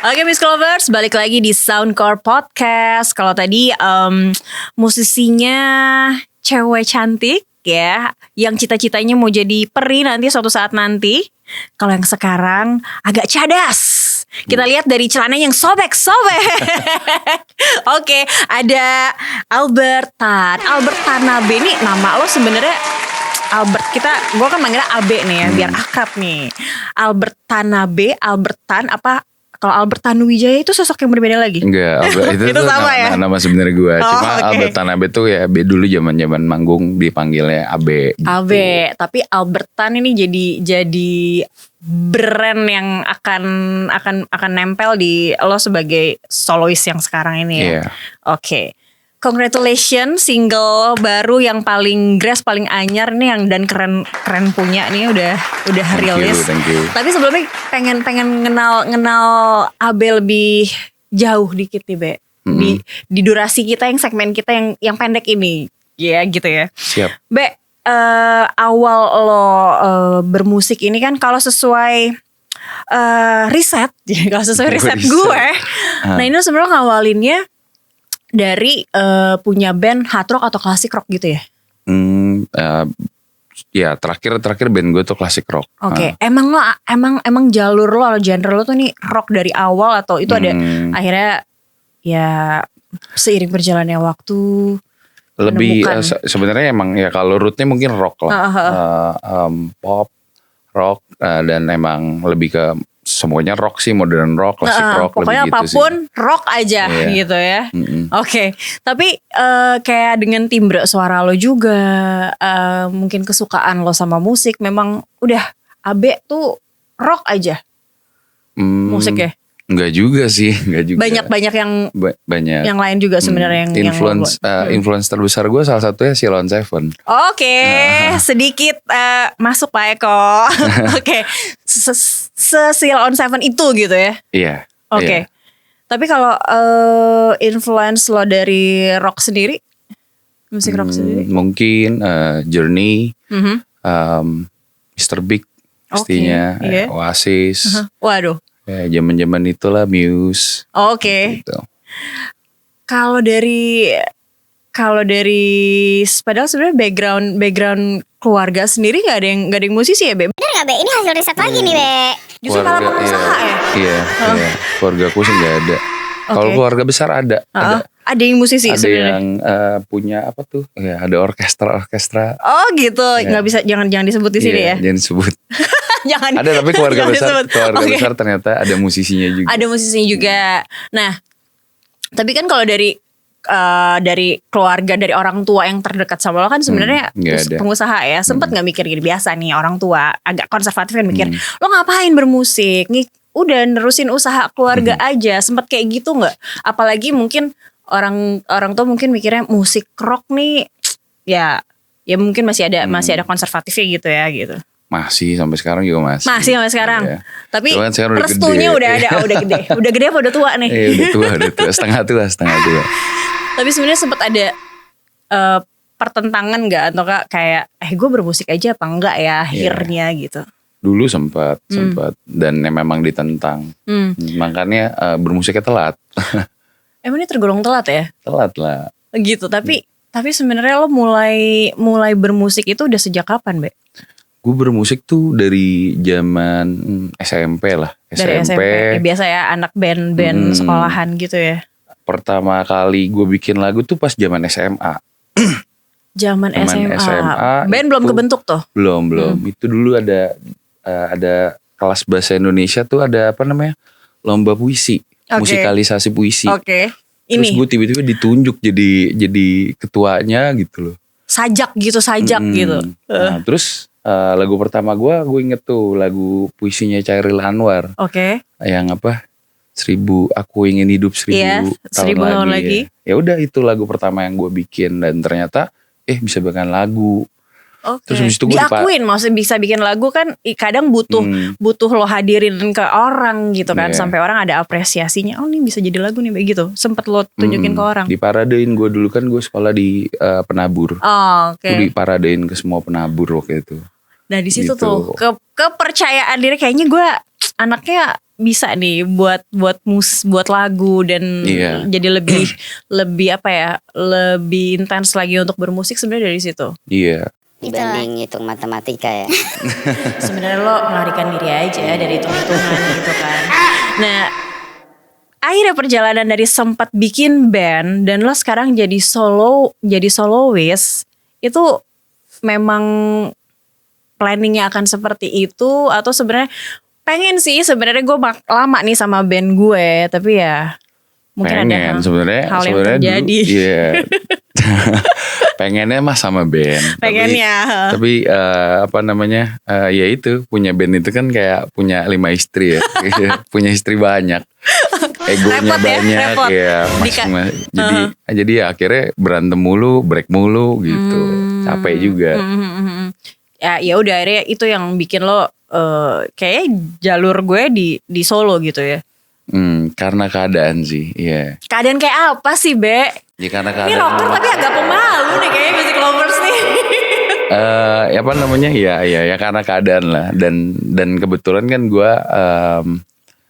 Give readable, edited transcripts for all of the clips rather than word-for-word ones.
Oke, Miss Clovers, balik lagi di Soundcore Podcast. Kalau tadi musisinya cewek cantik ya, yang cita-citanya mau jadi peri nanti suatu saat nanti. Kalau yang sekarang agak cadas. Kita lihat dari celana yang sobek-sobek. Oke, ada Albert Tanabe. Ini nama lo sebenarnya Albert, gue kan manggilnya Abe nih ya, biar akrab nih. Albert Tanabe, Albertan apa? Kalau Albert Tanuwijaya itu sosok yang berbeda lagi? Enggak, itu Itu sama ya? nama sebenarnya gue. Cuma okay. Albert Tanabe tuh ya dulu zaman manggung dipanggilnya Abe. Gitu. Abe, tapi Albertan ini jadi brand yang akan nempel di lo sebagai solois yang sekarang ini ya. Yeah. Oke. Congratulations, single baru yang paling grass, paling anyar nih, yang dan keren punya nih udah rilis. Thank you. Tapi sebelumnya pengen kenal Abe lebih jauh dikit nih, Be. Di durasi kita, yang segmen kita yang pendek ini. Ya gitu ya. Siap. Be, awal lo bermusik ini kan kalau sesuai riset gue. Nah, ini sebenarnya ngawalinnya dari punya band hard rock atau klasik rock gitu ya? Ya terakhir band gue tuh klasik rock. Oke. Emang jalur lo atau genre lo tuh nih rock dari awal, atau itu ada akhirnya ya seiring berjalannya waktu lebih sebenarnya emang ya kalau rootnya mungkin rock lah. Pop, rock, dan emang lebih ke semuanya rock sih, modern rock, klasik rock, pokoknya lebih gitu apapun sih. Rock aja gitu ya. Oke. Tapi kayak dengan timbre suara lo juga, mungkin kesukaan lo sama musik, memang udah Abe tuh rock aja musiknya. Enggak juga sih, Banyak yang banyak yang lain juga sebenarnya yang influence terbesar gue salah satunya Sheila on 7. Oke, sedikit masuk Pak Eko. Oke, Sheila on 7 itu gitu ya. Iya. Oke. Tapi kalau influence lo dari rock sendiri, musik rock sendiri, mungkin Journey, Mr. Big pastinya, Oasis. Waduh. Ya, zaman itulah Muse. Oke. Gitu. Kalau dari padahal sebenarnya background keluarga sendiri nggak ada yang musisi ya, Be? Bener nggak, Be? Ini hasil riset lagi nih, Be. Justru malah pengusaha ya? Iya. Keluarga aku sih nggak ada. Kalau keluarga besar ada. Ada yang musisi ada sebenarnya. Yang punya apa tuh? Ya, ada orkestra. Oh gitu, nggak bisa, jangan disebut di sini ya. Jangan disebut. Jangan. Ada, tapi keluarga besar Okay. ternyata ada musisinya juga. Ada musisinya juga. Nah, tapi kan kalau dari keluarga, dari orang tua yang terdekat sama lo kan sebenarnya pengusaha ya. Sempet nggak mikir gini, biasa nih orang tua agak konservatif kan mikir, lo ngapain bermusik? Nih udah nerusin usaha keluarga aja. Sempet kayak gitu nggak? Apalagi mungkin orang tua mungkin mikirnya musik rock nih ya mungkin masih ada konservatifnya gitu ya gitu. Masih sampai sekarang juga masih. Masih sampai sekarang. Ya. Tapi sekarang restunya udah ada, udah gede. Udah gede apa udah tua nih? Udah tua. Setengah tua. Tapi sebenarnya sempat ada pertentangan nggak, atau kayak gue bermusik aja apa enggak ya akhirnya gitu. Dulu sempat dan memang ditentang. Makanya bermusiknya telat. Emang ini tergolong telat ya? Telat lah. Gitu, tapi sebenarnya lo mulai bermusik itu udah sejak kapan, Be? Gue bermusik tuh dari zaman SMP lah. Dari SMP. Ya, biasa ya, anak band sekolahan gitu ya. Pertama kali gue bikin lagu tuh pas zaman SMA. Zaman SMA. Band belum kebentuk tuh? Belum. Itu dulu ada kelas bahasa Indonesia tuh, ada apa namanya? Lomba puisi. Musikalisasi puisi. Terus gue tiba-tiba ditunjuk jadi ketuanya gitu loh. Sajak gitu. Nah, terus lagu pertama gue inget tuh lagu puisinya Chairil Anwar. Yang apa? Aku ingin hidup 1000 tahun lagi. Ya udah, itu lagu pertama yang gue bikin, dan ternyata bisa bikin lagu. Terus habis itu gue diakuin, maksudnya bisa bikin lagu kan kadang butuh lo hadirin ke orang gitu kan, sampai orang ada apresiasinya. Oh, nih bisa jadi lagu nih begitu. Sempet lo tunjukin ke orang. Diparadein, gue dulu kan gue sekolah di Penabur. Gue diparadein ke semua penabur waktu itu. Nah di situ tuh kepercayaan diri, kayaknya gue anaknya bisa nih buat lagu dan jadi lebih apa ya, lebih intens lagi untuk bermusik sebenarnya dari situ. Iya. Dibanding hitung matematika ya. Sebenarnya lo melarikan diri aja dari hitung-hitungan gitu kan. Nah, akhirnya perjalanan dari sempat bikin band dan lo sekarang jadi soloist, itu memang planningnya akan seperti itu atau sebenarnya pengen sih sebenarnya gue lama nih sama band gue, tapi ya mungkin ada hal yang terjadi. Iya. Pengennya mah sama band. Pengennya. Tapi ya itu punya band itu kan kayak punya 5 istri ya. Punya istri banyak. Egonya repot banyak ya. Jadi ya akhirnya berantem mulu, break mulu gitu. Capek juga. Ya udah akhirnya itu yang bikin lo kayak jalur gue di solo gitu ya. Karena keadaan sih, iya. Keadaan kayak apa sih, Be? Ya karena keadaan. Ini rocker tapi agak pemalu nih kayaknya music lovers nih. Ya karena keadaan lah. Dan kebetulan kan gue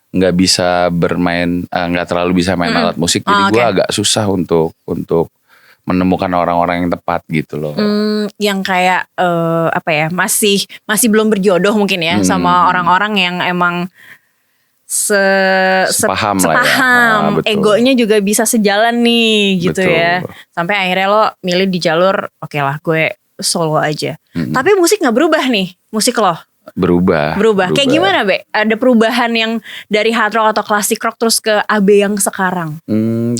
nggak bisa bermain, nggak terlalu bisa main alat musik. Jadi gue agak susah untuk menemukan orang-orang yang tepat gitu loh. Yang kayak masih belum berjodoh mungkin ya sama orang-orang yang emang sepaham lah ya. Egonya juga bisa sejalan nih gitu. Betul. Ya. Sampai akhirnya lo milih di jalur oke lah gue solo aja. Tapi musik gak berubah nih, musik lo? Berubah. Kayak gimana, Be? Ada perubahan yang dari hard rock atau classic rock terus ke AB yang sekarang?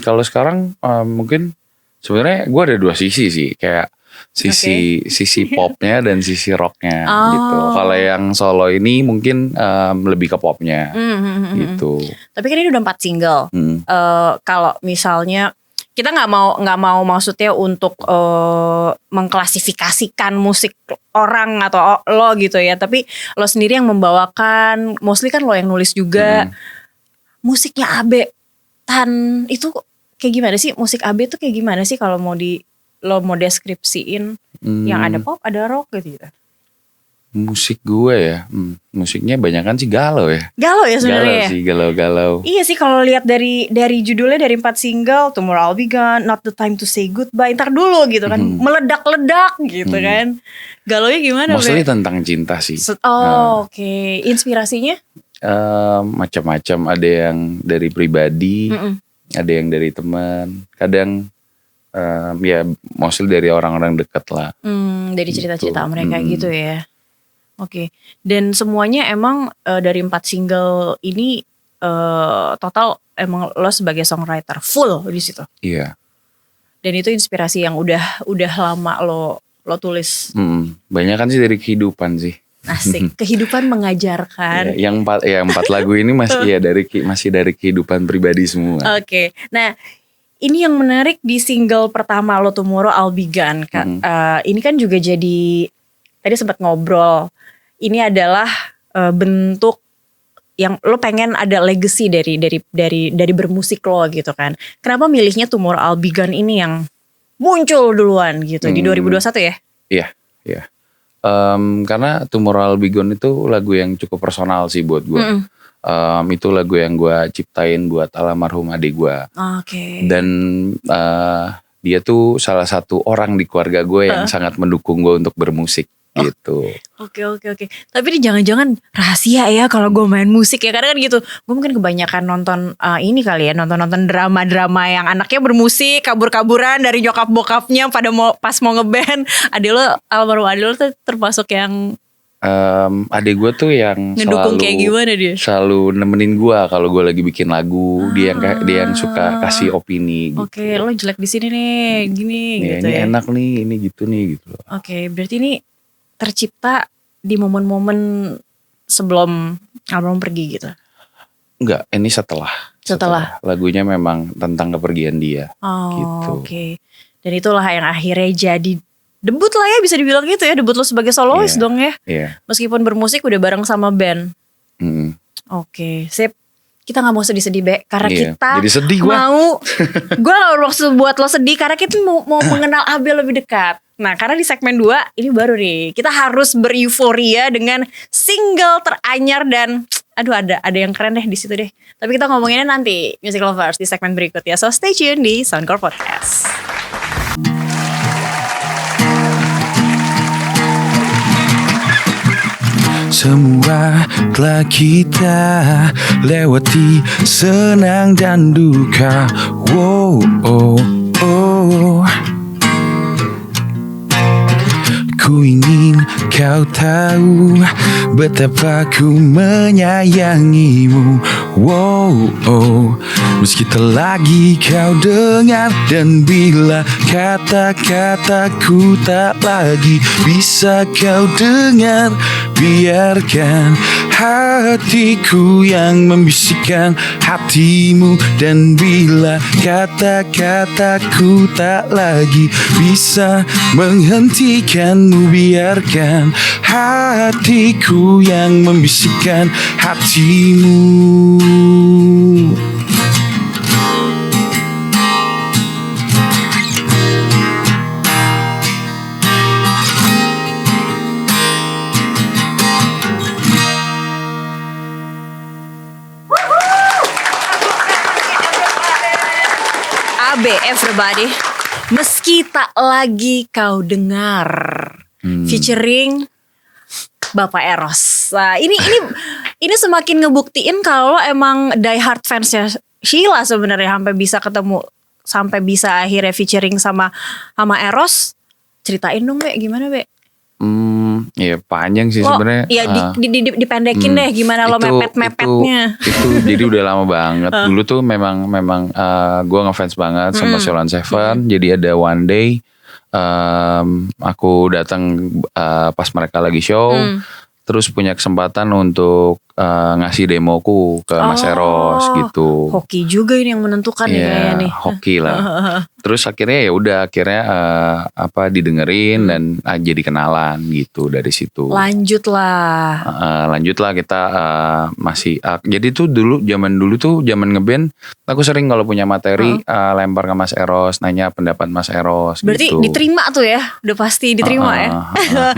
Kalau sekarang mungkin sebenarnya gue ada 2 sisi sih, kayak sisi popnya dan sisi rocknya gitu. Kalau yang solo ini mungkin lebih ke popnya gitu. Tapi kan ini udah 4 single. Kalau misalnya kita nggak mau maksudnya untuk mengklasifikasikan musik orang atau lo gitu ya. Tapi lo sendiri yang membawakan, mostly kan lo yang nulis juga. Musiknya Abe Tan itu kayak gimana sih? Musik Abe tuh kayak gimana sih kalau lo mau deskripsiin? Yang ada pop, ada rock gitu. Musik gue ya, musiknya banyakan sih galau ya. Galau ya sebenarnya. Galau sih, galau. Iya sih kalau lihat dari judulnya, dari 4 single, Tomorrow I'll Be Gone, Not the Time to Say Goodbye, ntar dulu gitu kan, meledak-ledak gitu kan. Galaunya gimana? Mostly tentang cinta sih. Oke. Inspirasinya? Macam-macam, ada yang dari pribadi, ada yang dari teman, kadang ya mostly dari orang-orang dekat lah. Dari cerita-cerita mereka gitu ya. Oke. Dan semuanya emang dari 4 single ini total emang lo sebagai songwriter full di situ. Iya. Dan itu inspirasi yang udah lama lo tulis. Banyak kan sih dari kehidupan sih. Asik. Kehidupan mengajarkan. Yang 4 lagu ini masih dari kehidupan pribadi semua. Oke. Nah, ini yang menarik di single pertama lo, Tomorrow I'll Be Gone. Ini kan juga jadi, tadi sempat ngobrol, ini adalah bentuk yang lo pengen ada legacy dari bermusik lo gitu kan. Kenapa milihnya Tomorrow I'll Be Gone ini yang muncul duluan gitu di 2021 ya? Iya. Karena Tomorrow I'll Be Gone itu lagu yang cukup personal sih buat gue. Itu lagu yang gue ciptain buat almarhum adik gue. Dan dia tuh salah satu orang di keluarga gue yang sangat mendukung gue untuk bermusik gitu. Oke. Tapi ini jangan-jangan rahasia ya kalau gue main musik ya. Karena kan gitu, gue mungkin kebanyakan nonton ini kali ya, nonton drama-drama yang anaknya bermusik, kabur-kaburan dari nyokap bokapnya pada pas mau ngeband. Almarhum adik lo tuh termasuk yang adik gue tuh yang ngedukung kayak gimana dia? Selalu nemenin gue kalau gue lagi bikin lagu. Dia yang suka kasih opini gitu. Oke, lo jelek di sini nih, gini gitu ini ya. Enak nih, ini gitu nih gitu. Oke, berarti ini tercipta di momen-momen sebelum album pergi gitu? Enggak, ini setelah. Lagunya memang tentang kepergian dia gitu. Oke. Dan itulah yang akhirnya jadi debut lah ya, bisa dibilang gitu ya. Debut lo sebagai solois dong ya. Meskipun bermusik udah bareng sama band. Oke, sip. Kita gak mau sedih-sedih, Be. Karena kita jadi sedih mau gue gak bermaksud buat lo sedih, karena kita mau mengenal Abel lebih dekat. Nah, karena di segmen 2 ini baru nih, kita harus bereuforia dengan single teranyar dan aduh ada yang keren deh di situ deh. Tapi kita ngomonginnya nanti Music Lovers di segmen berikut ya. So stay tune di Soundcore Podcast. Semua telah kita lewati, senang dan duka. Wow, oh, oh. Ku ingin kau tahu betapa ku menyayangimu. Wow, oh. Meski tak lagi kau dengar, dan bila kata-kataku tak lagi bisa kau dengar, biarkan hatiku yang membisikkan hatimu. Dan bila kata-kataku tak lagi bisa menghentikanmu, biarkan hatiku yang membisikkan hatimu. AB everybody, meski tak lagi kau dengar, featuring Bapak Eros. Nah, ini semakin ngebuktiin kalau emang die hard fansnya Sheila sebenarnya sampai bisa ketemu, sampai bisa akhirnya featuring sama Eros. Ceritain dong, Be, gimana, Be? Ya panjang sih sebenarnya. Iya, dipendekin deh gimana lo mepet-mepetnya. Itu jadi udah lama banget. Dulu tuh memang gue ngefans banget sama Sheila Seven. Jadi ada one day aku datang pas mereka lagi show, terus punya kesempatan untuk ngasih demoku ke Mas Eros gitu. Hoki juga ini yang menentukan nih kayaknya nih. Hoki lah. Terus akhirnya akhirnya didengerin dan jadi kenalan gitu dari situ. Lanjutlah Kita masih jadi tuh zaman dulu tuh zaman ngeband, aku sering kalau punya materi lempar ke Mas Eros, nanya pendapat Mas Eros. Berarti gitu. Diterima tuh ya, udah pasti diterima ya.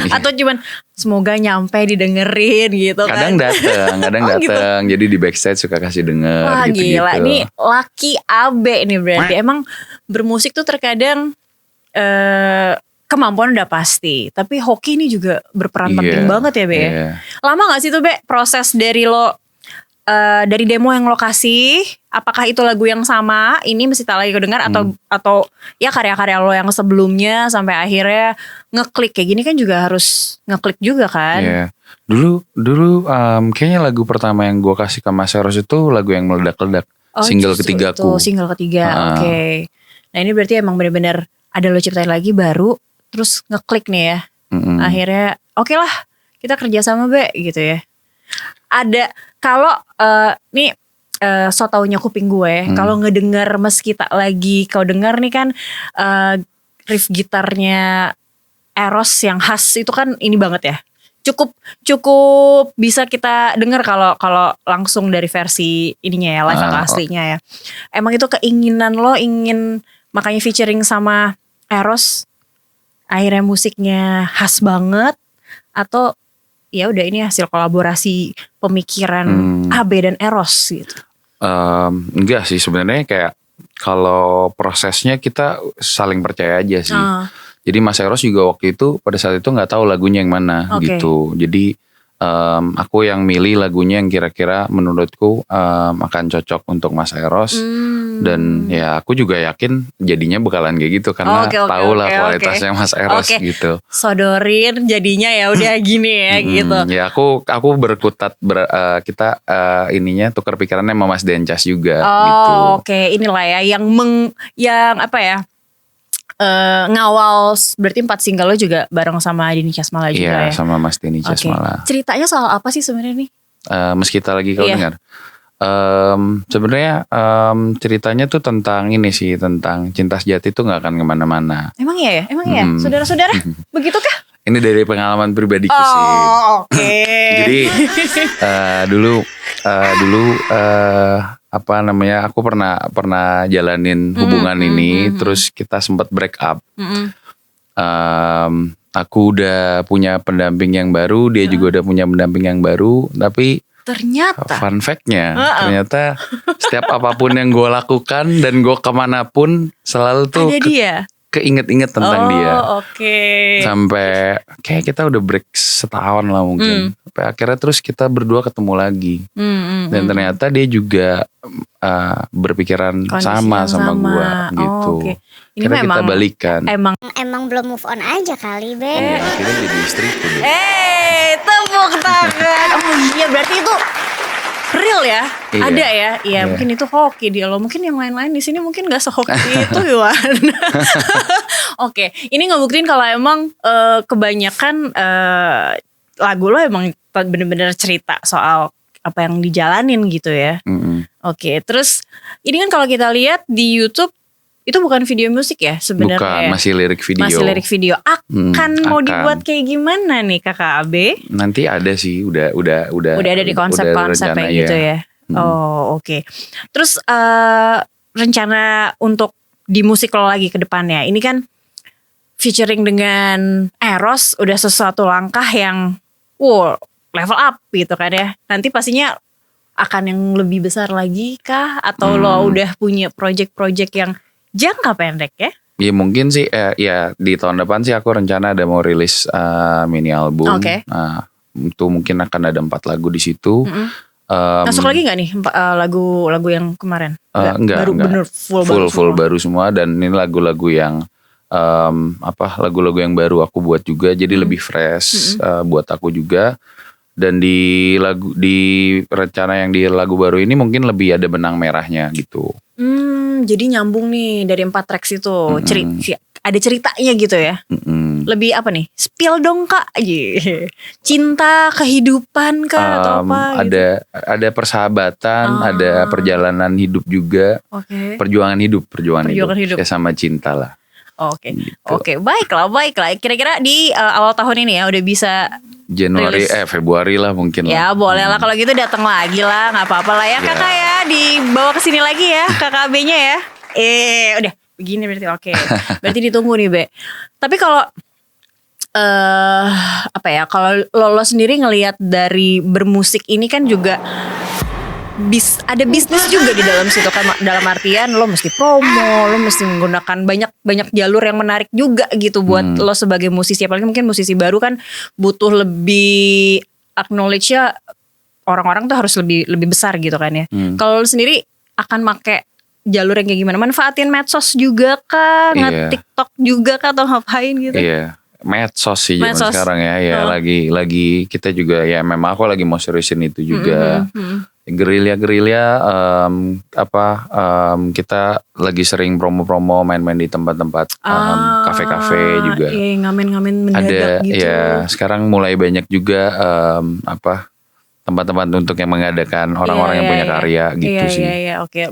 Atau cuman semoga nyampe didengerin gitu kadang kan. Kadang gitu. datang. Jadi di backstage suka kasih denger. Wah gitu. Gila, ini laki AB nih berarti. Emang bermusik tuh terkadang kemampuan udah pasti, tapi hoki ini juga berperan penting banget ya, Be. Lama gak sih tuh, Be, proses dari lo dari demo yang lo kasih, apakah itu lagu yang sama ini mesti tak lagi kau dengar, atau ya karya-karya lo yang sebelumnya sampai akhirnya ngeklik kayak gini kan juga harus ngeklik juga kan? Iya. Dulu kayaknya lagu pertama yang gue kasih ke Mas Eros itu lagu yang meledak-ledak, single ketigaku. Single ketiga, oke. Nah ini berarti emang benar-benar ada lo ciptain lagi baru, terus ngeklik nih ya. Akhirnya oke lah, kita kerja sama, Be, gitu ya. Ada kalau nih so taunya kuping gue, kalau ngedengar meski tak lagi kau dengar nih kan, riff gitarnya Eros yang khas itu kan ini banget ya. Cukup bisa kita dengar kalau langsung dari versi ininya ya, live atau aslinya ya. Emang itu keinginan lo, ingin makanya featuring sama Eros, akhirnya musiknya khas banget, atau ya udah ini hasil kolaborasi pemikiran AB dan Eros gitu? Enggak sih sebenarnya, kayak kalau prosesnya kita saling percaya aja sih. Jadi Mas Eros juga waktu itu pada saat itu nggak tahu lagunya yang mana gitu. Jadi aku yang milih lagunya yang kira-kira menurutku akan cocok untuk Mas Eros. Dan ya aku juga yakin jadinya bakalan kayak gitu karena tahu lah kualitasnya Mas Eros gitu. Sodorin jadinya ya udah gini ya gitu. Ya aku berkutat kita ininya tukar pikirannya sama Mas Dencas juga gitu. Oke, inilah ya yang apa ya? Ngawal berarti 4 single lo juga bareng sama Denny Casmala juga ya? Iya, sama Mas Denny Casmala. Ceritanya soal apa sih sebenarnya nih? Meski tak lagi kau dengar. Sebenarnya ceritanya tuh tentang ini sih, tentang cinta sejati tuh nggak akan kemana-mana. Emang iya ya? Saudara-saudara, begitukah? Ini dari pengalaman pribadiku sih. Oke. Jadi dulu aku pernah jalanin hubungan ini, terus kita sempat break up. Aku udah punya pendamping yang baru, dia juga udah punya pendamping yang baru, tapi Ternyata fun fact-nya ternyata setiap apapun yang gue lakukan dan gue kemanapun selalu tuh ada dia. Keinget-inget tentang dia. Oke. Sampai kayak kita udah break setahun lah mungkin. Sampai akhirnya terus kita berdua ketemu lagi. Dan ternyata dia juga berpikiran sama gue gitu. Okay. Ini akhirnya kita balikan. Emang belum move on aja kali, Be. Iya, akhirnya jadi istriku deh. Tepuk tangan. Oh iya, berarti itu real ya? Iya. Ada ya? Iya, mungkin itu hoki dia loh. Mungkin yang lain-lain di sini mungkin gak sehoki itu, Yuan. Oke, ini ngebuktiin kalau emang kebanyakan lagu lo emang bener-bener cerita soal apa yang dijalanin gitu ya. Oke, terus ini kan kalau kita lihat di YouTube itu bukan video musik ya sebenarnya. Bukan, masih lirik video. Masih lirik video. Mau dibuat kayak gimana nih Kakak Abe? Nanti ada sih, udah ada di konsep-konsep kayak gitu ya. Oh, oke. Terus rencana untuk di musik lo lagi ke depannya. Ini kan featuring dengan Eros udah sesuatu langkah yang level up gitu kan ya. Nanti pastinya akan yang lebih besar lagi kah? Atau lo udah punya project-project yang jangka pendek ya? Ya mungkin sih ya di tahun depan sih aku rencana ada mau rilis mini album. Itu mungkin akan ada 4 lagu di situ. Masuk lagi nggak nih lagu-lagu yang kemarin? Enggak. Bener full baru semua. Dan ini lagu-lagu yang lagu-lagu yang baru aku buat juga. Jadi lebih fresh buat aku juga. Dan di rencana yang di lagu baru ini mungkin lebih ada benang merahnya gitu. Jadi nyambung nih dari 4 tracks itu. Ada ceritanya gitu ya. Lebih apa nih? Spill dong Kak. Cinta, kehidupan kah atau apa gitu? Ada persahabatan, ada perjalanan hidup juga. Perjuangan hidup. Ya sama cinta lah. Oke, baiklah. Kira-kira di awal tahun ini ya udah bisa Januari, Februari lah mungkin lah. Ya boleh lah kalau gitu datang lagi lah, nggak apa-apa lah ya Kakak ya, dibawa ke sini lagi ya Kakak B-nya ya. Udah begini berarti oke. Berarti ditunggu nih Be. Tapi kalau kalau lo sendiri ngelihat dari bermusik ini kan juga ada bisnis juga di dalam situ kan, dalam artian lo mesti promo, lo mesti menggunakan banyak jalur yang menarik juga gitu buat lo sebagai musisi. Apalagi mungkin musisi baru kan butuh lebih acknowledge-nya, orang-orang tuh harus lebih besar gitu kan ya. Kalau lo sendiri akan make jalur yang kayak gimana? Manfaatin medsos juga kah? Nge-TikTok juga kah atau ngapain gitu? Iya. Medsos sih zaman sekarang ya. Lagi kita juga ya memang aku lagi mau seriusin itu juga. Gerilya kita lagi sering promo-promo, main-main di tempat-tempat kafe-kafe juga. Iya, ngamen-ngamen mendadak gitu. Ya, sekarang mulai banyak juga tempat-tempat untuk yang mengadakan orang-orang yang punya karya gitu sih. Iya, oke.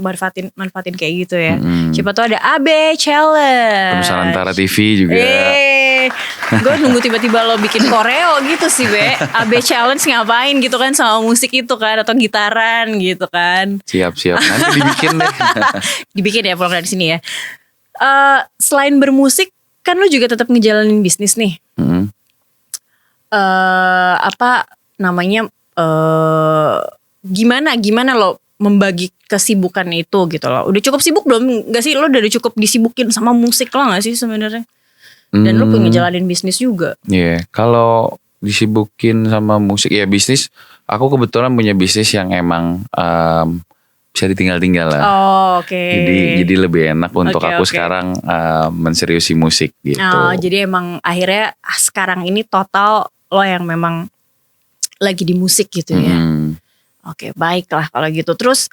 Manfaatin kayak gitu ya. Siapa tuh ada AB Challenge. Perusahaan Antara TV juga. Gue nunggu tiba-tiba lo bikin koreo gitu sih Be. AB Challenge ngapain gitu kan sama musik itu kan, atau gitaran gitu kan. Siap nanti dibikin deh. Dibikin ya pulang dari sini ya. Selain bermusik kan lo juga tetap ngejalanin bisnis nih. Gimana lo membagi kesibukan itu gitu loh. Udah cukup sibuk belum? Gak sih lo udah cukup disibukin sama musik lo gak sih sebenarnya? Dan lo pengen ngejalanin bisnis juga. Iya, kalau disibukin sama musik ya bisnis. Aku kebetulan punya bisnis yang emang bisa ditinggal-tinggal lah. Jadi lebih enak untuk aku sekarang menseriusi musik gitu. Jadi emang akhirnya sekarang ini total lo yang memang lagi di musik gitu ya. Oke, baiklah kalau gitu. Terus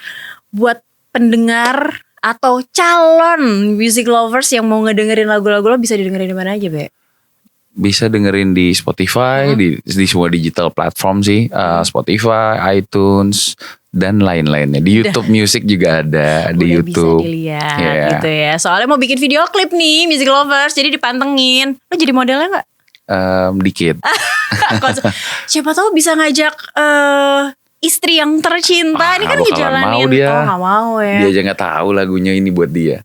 buat pendengar atau calon music lovers yang mau ngedengerin lagu-lagu lo bisa didengerin di mana aja, Be? Bisa dengerin di Spotify, di semua digital platform sih, Spotify, iTunes dan lain-lainnya. Di YouTube Music juga ada di YouTube. Bisa dilihat gitu ya. Soalnya mau bikin video klip nih music lovers, jadi dipantengin. Lo jadi modelnya nggak? Dikit. Siapa tahu bisa ngajak istri yang tercinta. Ini kan ngejalanin. Nggak mau ya. Dia aja nggak tahu lagunya ini buat dia.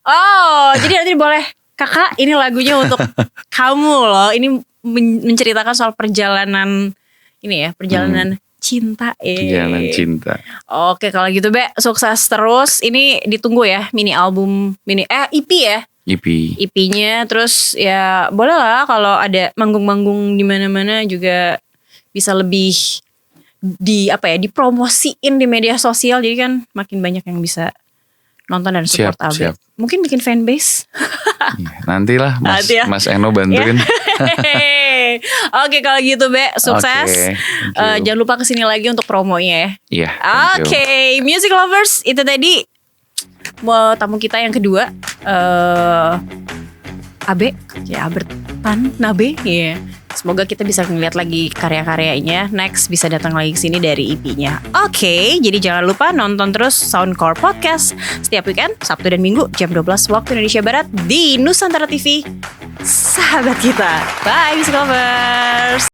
Jadi nanti boleh. Kakak, ini lagunya untuk kamu loh. Ini menceritakan soal perjalanan ini ya, perjalanan Cinta. Jalan Cinta. Oke, kalau gitu Be, sukses terus. Ini ditunggu ya mini album EP ya. EP-nya, terus ya boleh lah kalau ada manggung-manggung di mana-mana juga bisa lebih dipromosiin di media sosial, jadi kan makin banyak yang bisa nonton dan support Abe. Mungkin bikin fanbase. Nantilah Mas Eno bantuin. Oke, kalau gitu Be, sukses. Jangan lupa kesini lagi untuk promonya ya. Iya. Oke, music lovers, itu tadi tamu kita yang kedua, Abe, ya Abertan Nabe, ya. Semoga kita bisa ngeliat lagi karya-karyanya. Next bisa datang lagi ke sini dari EP-nya. Oke, jadi jangan lupa nonton terus Soundcore Podcast setiap weekend, Sabtu dan Minggu jam 12 waktu Indonesia Barat di Nusantara TV. Sahabat kita. Bye, music lovers.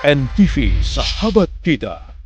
NTV Sahabat Kita.